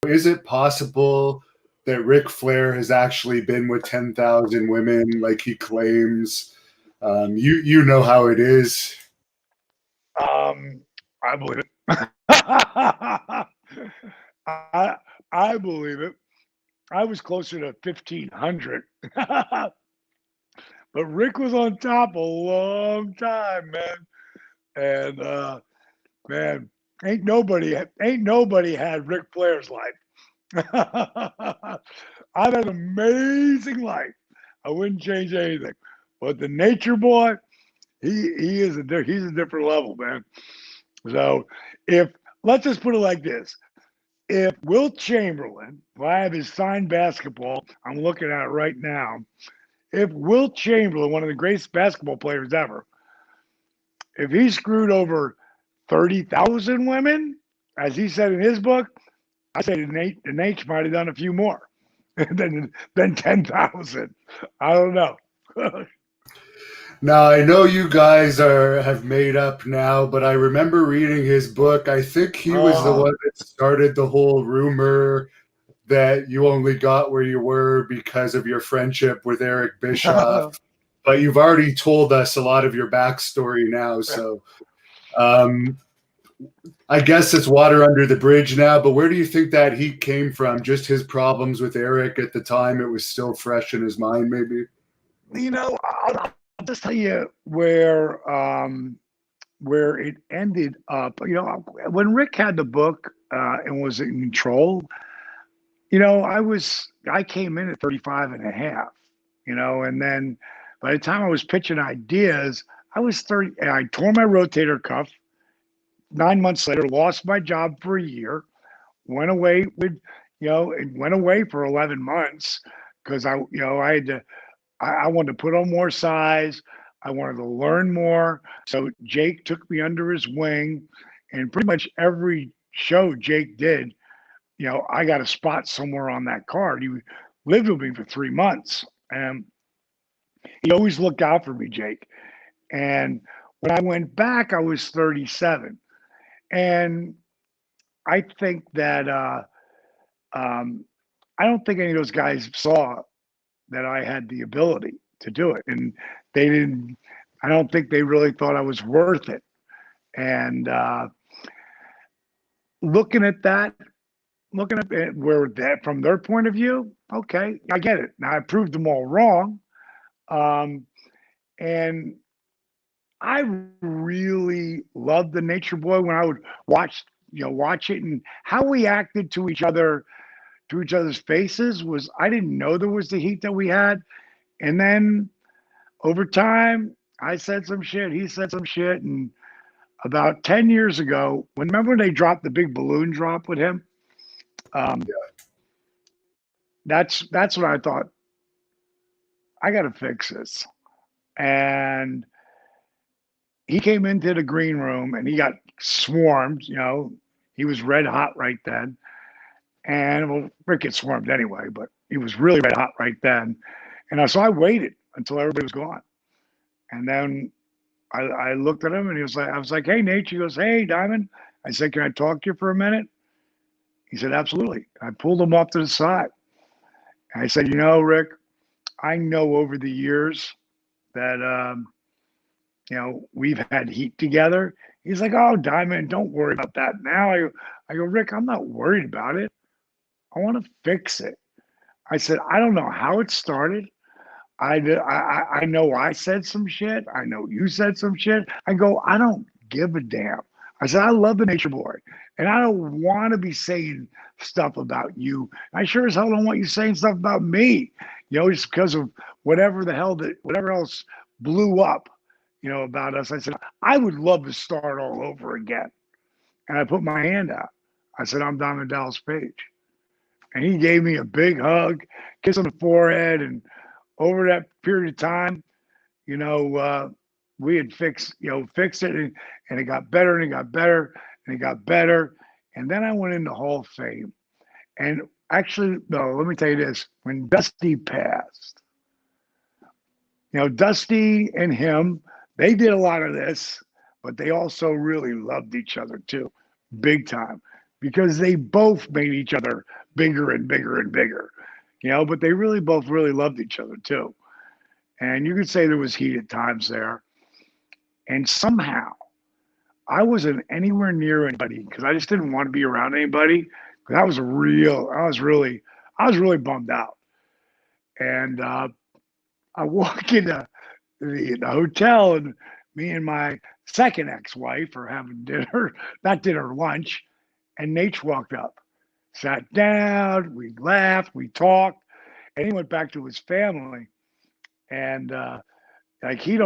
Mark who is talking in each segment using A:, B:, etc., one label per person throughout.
A: is it possible that Ric Flair has actually been with 10,000 women like he claims? You know how it is.
B: I believe it. I I believe it. I was closer to 1,500. But Rick was on top a long time, man. And man, ain't nobody had Ric Flair's life. I've had an amazing life. I wouldn't change anything. But the Nature Boy, he's a different level, man. So if let's just put it like this. If Will Chamberlain, if I have his signed basketball, I'm looking at it right now. If Will Chamberlain, one of the greatest basketball players ever, if he screwed over 30,000 women, as he said in his book, I say the Nate might have done a few more than 10,000. I don't know.
A: Now I know you guys have made up now, but I remember reading his book. I think he was the one that started the whole rumor that you only got where you were because of your friendship with Eric Bischoff. But you've already told us a lot of your backstory now, so I guess it's water under the bridge now. But where do you think that heat came from? Just his problems with Eric at the time? It was still fresh in his mind, maybe?
B: I'll just tell you where it ended up. When Rick had the book and was in control, I came in at 35 and a half, and then by the time I was pitching ideas, I was 30, and I tore my rotator cuff 9 months later, lost my job for a year, went away it went away for 11 months because I had to, I wanted to put on more size. I wanted to learn more. So Jake took me under his wing, and pretty much every show Jake did, I got a spot somewhere on that card. He lived with me for 3 months, and he always looked out for me, Jake. And when I went back, I was 37. And I think that I don't think any of those guys saw that I had the ability to do it. And they didn't, I don't think they really thought I was worth it. And looking at that, looking at it where that from their point of view, okay, I get it. Now I proved them all wrong. And I really loved the Nature Boy when I would watch it, and how we acted to each other's faces was, I didn't know there was the heat that we had. And then over time, I said some shit, he said some shit, and about 10 years ago, remember when they dropped the big balloon drop with him? That's when I thought, I got to fix this. And he came into the green room and he got swarmed. He was red hot right then. And well, Rick gets swarmed anyway, but he was really red hot right then. And so I waited until everybody was gone. And then I looked at him and I was like, hey, Nate. He goes, hey, Diamond. I said, can I talk to you for a minute? He said, absolutely. I pulled him off to the side. And I said, Rick, I know over the years that, we've had heat together. He's like, oh, Diamond, don't worry about that now. I go, Rick, I'm not worried about it. I want to fix it. I said, I don't know how it started. I know I said some shit. I know you said some shit. I go, I don't give a damn. I said, I love the Nature Boy, and I don't want to be saying stuff about you. I sure as hell don't want you saying stuff about me, just because of whatever else blew up, about us. I said, I would love to start all over again. And I put my hand out. I said, I'm Diamond Dallas Page. And he gave me a big hug, kiss on the forehead, and over that period of time, we had fixed it, and it got better, and it got better, and it got better. And then I went into Hall of Fame. And actually, no, let me tell you this. When Dusty passed, Dusty and him, they did a lot of this, but they also really loved each other too, big time. because they both made each other bigger and bigger and bigger, but they really both really loved each other too. And you could say there was heat at times there. And somehow I wasn't anywhere near anybody because I just didn't want to be around anybody. I was really bummed out. And I walk into the hotel, and me and my second ex-wife are having dinner, not dinner, lunch. And Nate walked up, sat down, we laughed, we talked, and he went back to his family. And he's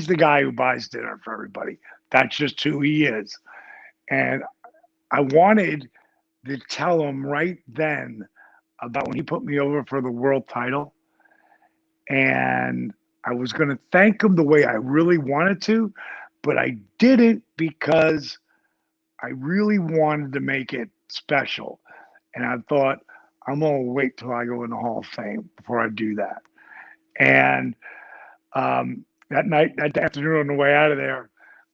B: the guy who buys dinner for everybody. That's just who he is. And I wanted to tell him right then about when he put me over for the world title. And I was going to thank him the way I really wanted to, but I didn't because I really wanted to make it special. And I thought, I'm going to wait till I go in the Hall of Fame before I do that. And that afternoon on the way out of there,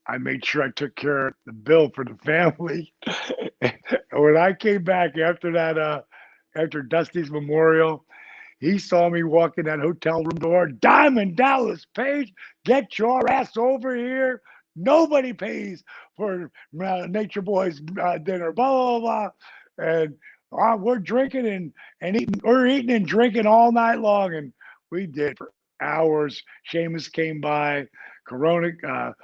B: I made sure I took care of the bill for the family. And when I came back after that, after Dusty's memorial, he saw me walk in that hotel room door. Diamond Dallas Page, get your ass over here. Nobody pays for Nature Boy's dinner, blah, blah, blah. And we're drinking and eating. We're eating and drinking all night long. And we did for hours. Sheamus came by. Corona,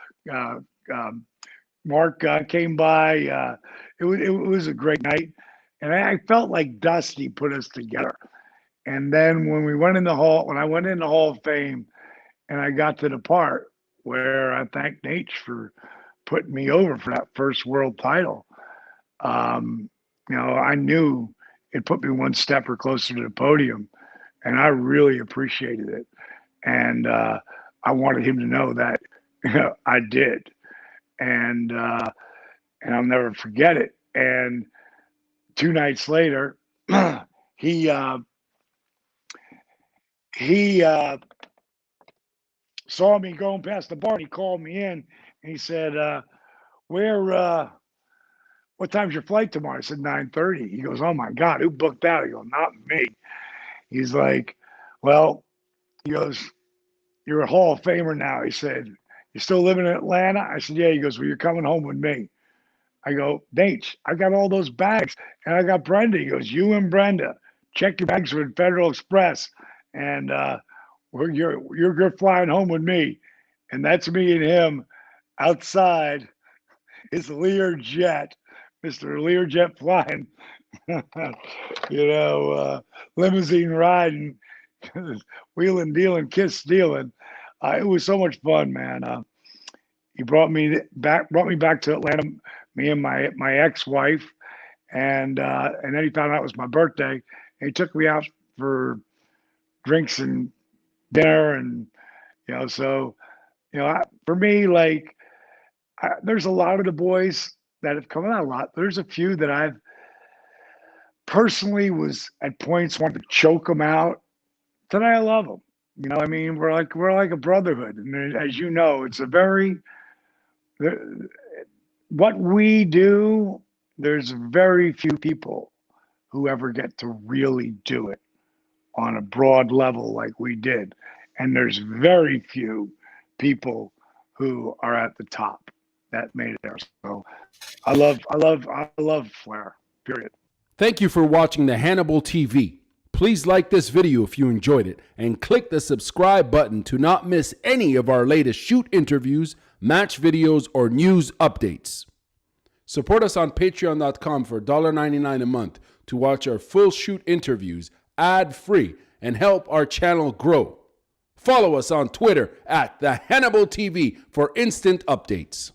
B: Mark came by. It was a great night. And I felt like Dusty put us together. And then when I went in the Hall of Fame, and I got to the part where I thanked Nate for putting me over for that first world title, I knew it put me one step or closer to the podium, and I really appreciated it. And I wanted him to know that I did, and I'll never forget it. And 2 nights later, he saw me going past the bar, and he called me in, and he said, what time's your flight tomorrow? I said, 9:30. He goes, oh my God, who booked that? I go, not me. He's like, well, he goes, you're a Hall of Famer now. He said, you still living in Atlanta? I said, yeah. He goes, well, you're coming home with me. I go, Nate, I got all those bags, and I got Brenda. He goes, you and Brenda, check your bags with Federal Express, and you're flying home with me. And that's me and him outside his Lear jet, Mr. Learjet flying, limousine riding, wheeling, dealing, kiss stealing. It was so much fun, man. He brought me back to Atlanta, me and my ex-wife, and then he found out it was my birthday, and he took me out for drinks and dinner, and for me, there's a lot of the boys that have come out a lot. There's a few that I've personally was at points wanted to choke them out. Today I love them. We're like a brotherhood, and as you know, it's what we do. There's very few people who ever get to really do it on a broad level like we did, and there's very few people who are at the top that made it there. So I love Flair, period.
C: Thank you for watching the Hannibal TV. Please like this video if you enjoyed it, and click the subscribe button to not miss any of our latest shoot interviews, match videos, or news updates. Support us on patreon.com for $1.99 a month to watch our full shoot interviews ad-free and help our channel grow. Follow us on Twitter at the Hannibal TV for instant updates.